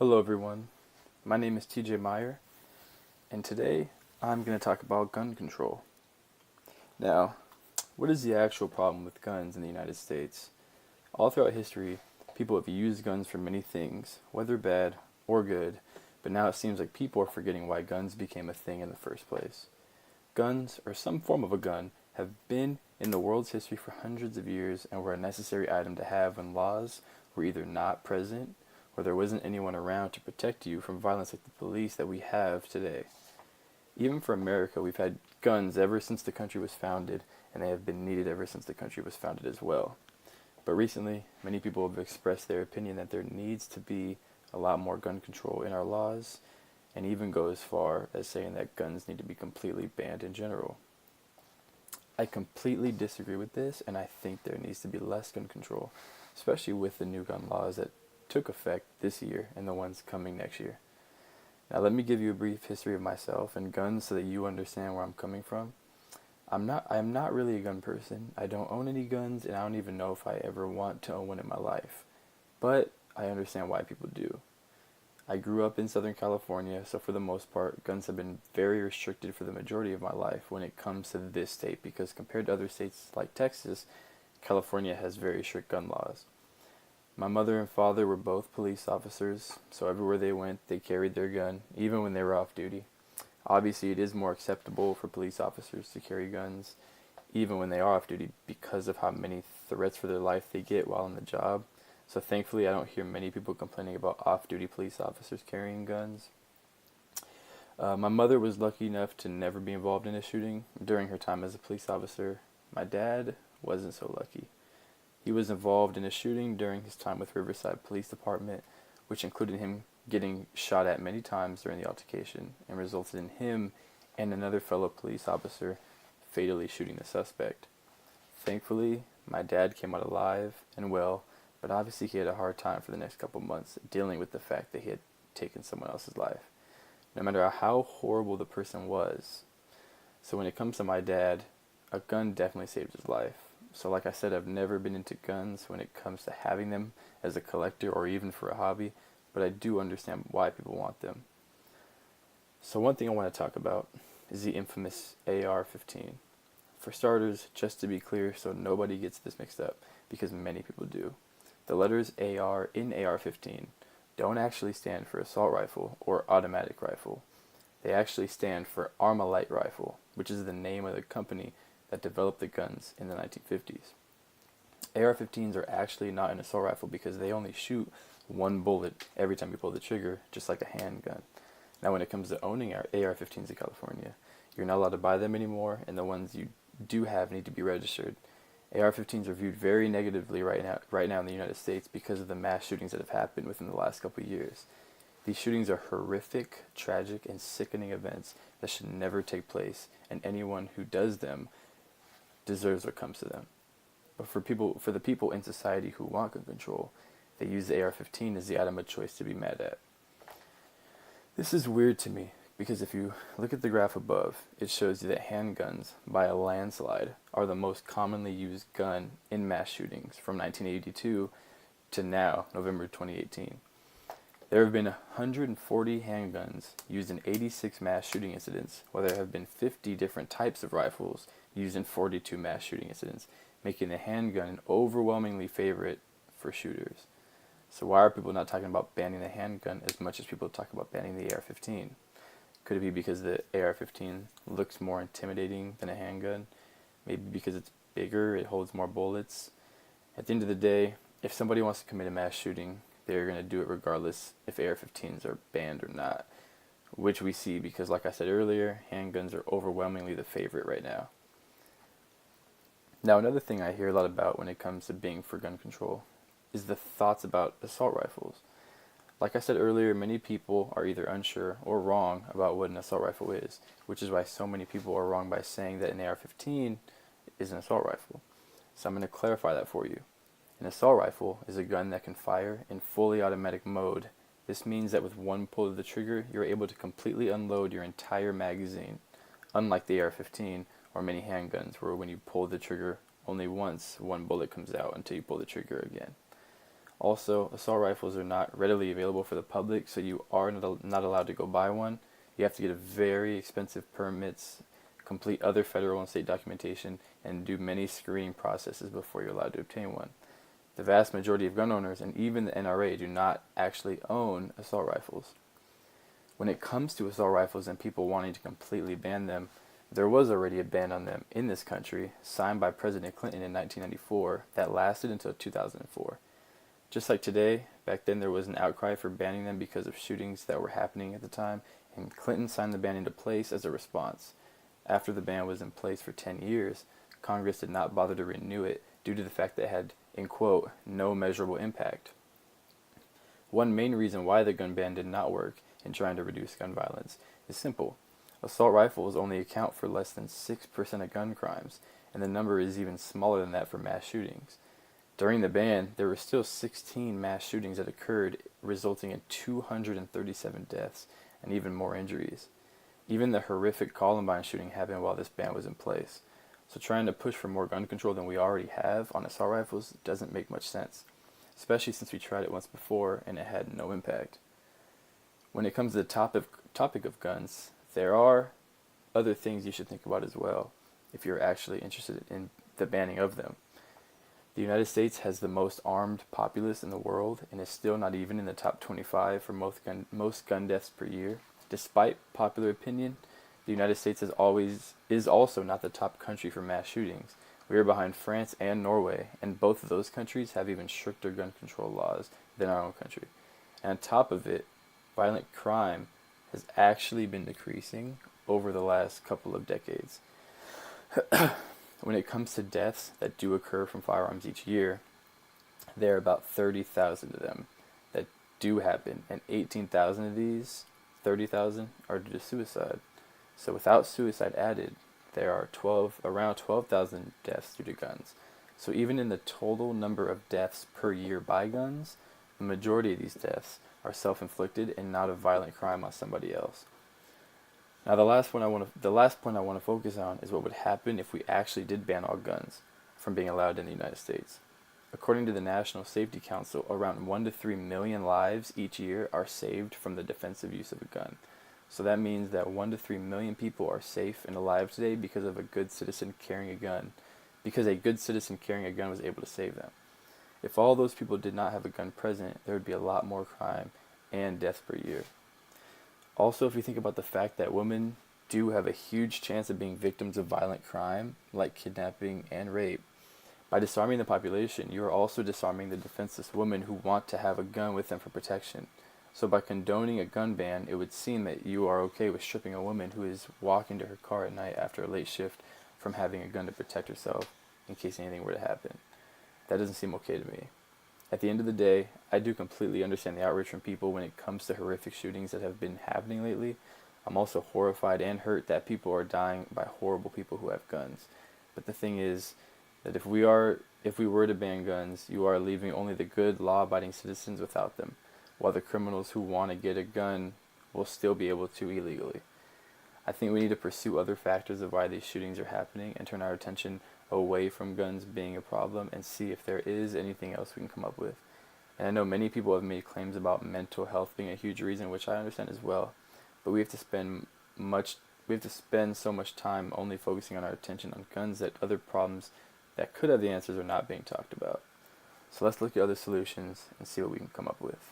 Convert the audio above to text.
Hello, everyone. My name is TJ Meyer, and today I'm going to talk about gun control. Now, what is the actual problem with guns in the United States? All throughout history, people have used guns for many things, whether bad or good, but now it seems like people are forgetting why guns became a thing in the first place. Guns, or some form of a gun, have been in the world's history for hundreds of years and were a necessary item to have when laws were either not present or there wasn't anyone around to protect you from violence like the police that we have today. Even for America, we've had guns ever since the country was founded, and they have been needed ever since the country was founded as well. But recently, many people have expressed their opinion that there needs to be a lot more gun control in our laws, and even go as far as saying that guns need to be completely banned in general. I completely disagree with this, and I think there needs to be less gun control, especially with the new gun laws that took effect this year and the ones coming next year. Now, let me give you a brief history of myself and guns so that you understand where I'm coming from. I am not really a gun person. I don't own any guns, and I don't even know if I ever want to own one in my life. But I understand why people do. I grew up in Southern California, so for the most part, guns have been very restricted for the majority of my life when it comes to this state, because compared to other states like Texas, California has very strict gun laws. My mother and father were both police officers, so everywhere they went, they carried their gun, even when they were off duty. Obviously, it is more acceptable for police officers to carry guns, even when they are off duty, because of how many threats for their life they get while on the job. So thankfully, I don't hear many people complaining about off-duty police officers carrying guns. My mother was lucky enough to never be involved in a shooting during her time as a police officer. My dad wasn't so lucky. He was involved in a shooting during his time with Riverside Police Department, which included him getting shot at many times during the altercation and resulted in him and another fellow police officer fatally shooting the suspect. Thankfully, my dad came out alive and well, but obviously he had a hard time for the next couple months dealing with the fact that he had taken someone else's life, no matter how horrible the person was. So when it comes to my dad, a gun definitely saved his life. So like I said, I've never been into guns when it comes to having them as a collector or even for a hobby, but I do understand why people want them. So one thing I want to talk about is the infamous AR-15. For starters, just to be clear so nobody gets this mixed up, because many people do, the letters AR in AR-15 don't actually stand for assault rifle or automatic rifle. They actually stand for Armalite Rifle, which is the name of the company that developed the guns in the 1950s. AR-15s are actually not an assault rifle because they only shoot one bullet every time you pull the trigger, just like a handgun. Now when it comes to owning AR-15s in California, you're not allowed to buy them anymore, and the ones you do have need to be registered. AR-15s are viewed very negatively right now in the United States because of the mass shootings that have happened within the last couple of years. These shootings are horrific, tragic, and sickening events that should never take place, and anyone who does them deserves what comes to them. But for the people in society who want gun control, they use the AR-15 as the item of choice to be mad at. This is weird to me because if you look at the graph above, it shows you that handguns, by a landslide, are the most commonly used gun in mass shootings from 1982 to now, November 2018. There have been 140 handguns used in 86 mass shooting incidents, while there have been 50 different types of rifles used in 42 mass shooting incidents, making the handgun an overwhelmingly favorite for shooters. So why are people not talking about banning the handgun as much as people talk about banning the AR-15? Could it be because the AR-15 looks more intimidating than a handgun? Maybe because it's bigger, it holds more bullets? At the end of the day, if somebody wants to commit a mass shooting, they're going to do it regardless if AR-15s are banned or not, which we see because, like I said earlier, handguns are overwhelmingly the favorite right now. Now, another thing I hear a lot about when it comes to being for gun control is the thoughts about assault rifles. Like I said earlier, many people are either unsure or wrong about what an assault rifle is, which is why so many people are wrong by saying that an AR-15 is an assault rifle. So I'm going to clarify that for you. An assault rifle is a gun that can fire in fully automatic mode. This means that with one pull of the trigger, you're able to completely unload your entire magazine, unlike the AR-15 or many handguns where when you pull the trigger only once, one bullet comes out until you pull the trigger again. Also, assault rifles are not readily available for the public, so you are not allowed to go buy one. You have to get a very expensive permits, complete other federal and state documentation, and do many screening processes before you're allowed to obtain one. The vast majority of gun owners, and even the NRA, do not actually own assault rifles. When it comes to assault rifles and people wanting to completely ban them, there was already a ban on them in this country, signed by President Clinton in 1994, that lasted until 2004. Just like today, back then there was an outcry for banning them because of shootings that were happening at the time, and Clinton signed the ban into place as a response. After the ban was in place for 10 years, Congress did not bother to renew it due to the fact that it had, in quote, no measurable impact. One main reason why the gun ban did not work in trying to reduce gun violence is simple. Assault rifles only account for less than 6% of gun crimes, and the number is even smaller than that for mass shootings. During the ban, there were still 16 mass shootings that occurred, resulting in 237 deaths and even more injuries. Even the horrific Columbine shooting happened while this ban was in place. So trying to push for more gun control than we already have on assault rifles doesn't make much sense, especially since we tried it once before and it had no impact. When it comes to the topic of guns, there are other things you should think about as well if you're actually interested in the banning of them. The United States has the most armed populace in the world and is still not even in the top 25 for most gun deaths per year. Despite popular opinion, the United States is also not the top country for mass shootings. We are behind France and Norway, and both of those countries have even stricter gun control laws than our own country. And on top of it, violent crime has actually been decreasing over the last couple of decades. When it comes to deaths that do occur from firearms each year, there are about 30,000 of them that do happen, and 18,000 of these, 30,000, are due to suicide. So without suicide added, there are around 12,000 deaths due to guns. So even in the total number of deaths per year by guns, the majority of these deaths are self-inflicted and not a violent crime on somebody else. Now the last point I want to focus on is what would happen if we actually did ban all guns from being allowed in the United States. According to the National Safety Council, around 1 to 3 million lives each year are saved from the defensive use of a gun. So that means that 1 to 3 million people are safe and alive today because of a good citizen carrying a gun, because a good citizen carrying a gun was able to save them. If all those people did not have a gun present, there would be a lot more crime and deaths per year. Also, if you think about the fact that women do have a huge chance of being victims of violent crime, like kidnapping and rape, by disarming the population, you are also disarming the defenseless women who want to have a gun with them for protection. So by condoning a gun ban, it would seem that you are okay with stripping a woman who is walking to her car at night after a late shift from having a gun to protect herself in case anything were to happen. That doesn't seem okay to me. At the end of the day, I do completely understand the outrage from people when it comes to horrific shootings that have been happening lately. I'm also horrified and hurt that people are dying by horrible people who have guns. But the thing is that if we were to ban guns, you are leaving only the good, law-abiding citizens without them, while the criminals who want to get a gun will still be able to illegally. I think we need to pursue other factors of why these shootings are happening and turn our attention away from guns being a problem and see if there is anything else we can come up with. And I know many people have made claims about mental health being a huge reason, which I understand as well. But we have to spend so much time only focusing on our attention on guns that other problems that could have the answers are not being talked about. So let's look at other solutions and see what we can come up with.